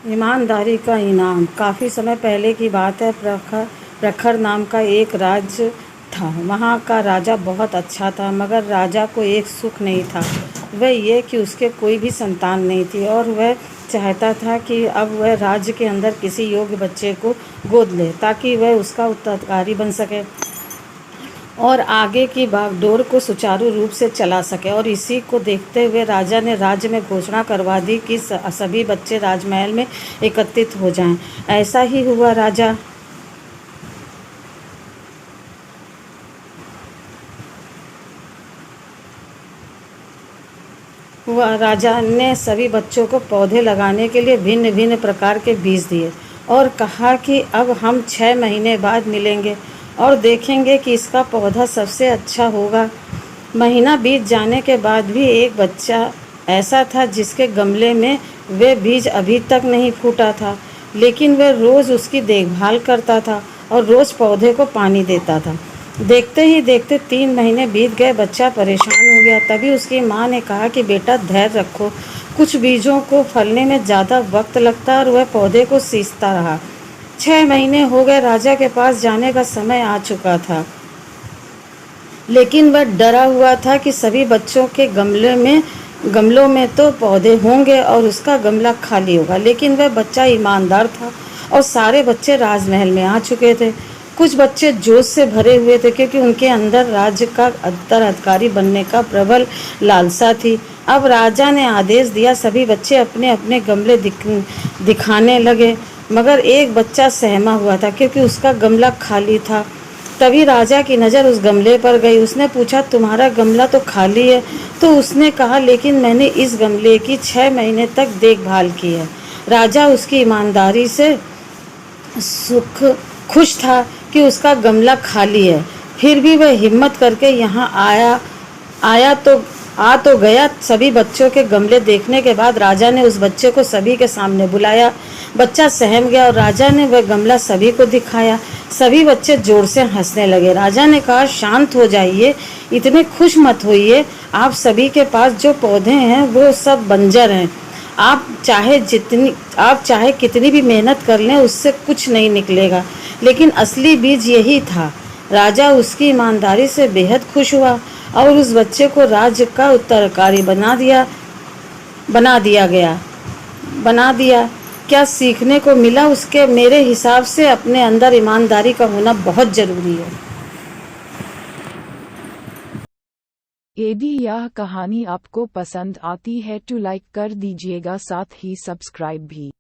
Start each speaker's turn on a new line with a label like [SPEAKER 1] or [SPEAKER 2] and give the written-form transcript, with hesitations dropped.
[SPEAKER 1] ईमानदारी का इनाम। काफ़ी समय पहले की बात है। प्रखर नाम का एक राज्य था। वहाँ का राजा बहुत अच्छा था, मगर राजा को एक सुख नहीं था। वह ये कि उसके कोई भी संतान नहीं थी और वह चाहता था कि अब वह राज्य के अंदर किसी योग्य बच्चे को गोद ले ताकि वह उसका उत्तराधिकारी बन सके और आगे की बागडोर को सुचारू रूप से चला सके। और इसी को देखते हुए राजा ने राज्य में घोषणा करवा दी कि सभी बच्चे राजमहल में एकत्रित हो जाएं। ऐसा ही हुआ। राजा ने सभी बच्चों को पौधे लगाने के लिए भिन्न भिन्न प्रकार के बीज दिए और कहा कि अब हम 6 महीने बाद मिलेंगे और देखेंगे कि इसका पौधा सबसे अच्छा होगा। महीना बीत जाने के बाद भी एक बच्चा ऐसा था जिसके गमले में वे बीज अभी तक नहीं फूटा था, लेकिन वह रोज़ उसकी देखभाल करता था और रोज़ पौधे को पानी देता था। देखते ही देखते 3 महीने बीत गए। बच्चा परेशान हो गया। तभी उसकी माँ ने कहा कि बेटा धैर्य रखो, कुछ बीजों को फलने में ज़्यादा वक्त लगता है। और वह पौधे को सींचता रहा। 6 महीने हो गए। राजा के पास जाने का समय आ चुका था, लेकिन वह डरा हुआ था कि सभी बच्चों के गमलों में तो पौधे होंगे और उसका गमला खाली होगा। लेकिन वह बच्चा ईमानदार था और सारे बच्चे राजमहल में आ चुके थे। कुछ बच्चे जोश से भरे हुए थे क्योंकि उनके अंदर राज्य का उत्तराधिकारी बनने का प्रबल लालसा थी। अब राजा ने आदेश दिया, सभी बच्चे अपने अपने गमले दिखाने लगे, मगर एक बच्चा सहमा हुआ था क्योंकि उसका गमला खाली था। तभी राजा की नज़र उस गमले पर गई। उसने पूछा, तुम्हारा गमला तो खाली है? तो उसने कहा, लेकिन मैंने इस गमले की 6 महीने तक देखभाल की है। राजा उसकी ईमानदारी से खुश था कि उसका गमला खाली है। फिर भी वह हिम्मत करके यहाँ आ तो गया। सभी बच्चों के गमले देखने के बाद राजा ने उस बच्चे को सभी के सामने बुलाया। बच्चा सहम गया और राजा ने वह गमला सभी को दिखाया। सभी बच्चे जोर से हंसने लगे। राजा ने कहा, शांत हो जाइए, इतने खुश मत होइए। आप सभी के पास जो पौधे हैं वो सब बंजर हैं। आप चाहे कितनी भी मेहनत कर लें, उससे कुछ नहीं निकलेगा। लेकिन असली बीज यही था। राजा उसकी ईमानदारी से बेहद खुश हुआ और उस बच्चे को राज्य का उत्तराधिकारी बना दिया। क्या सीखने को मिला उसके? मेरे हिसाब से अपने अंदर ईमानदारी का होना बहुत ज़रूरी है।
[SPEAKER 2] यदि यह कहानी आपको पसंद आती है तो लाइक कर दीजिएगा, साथ ही सब्सक्राइब भी।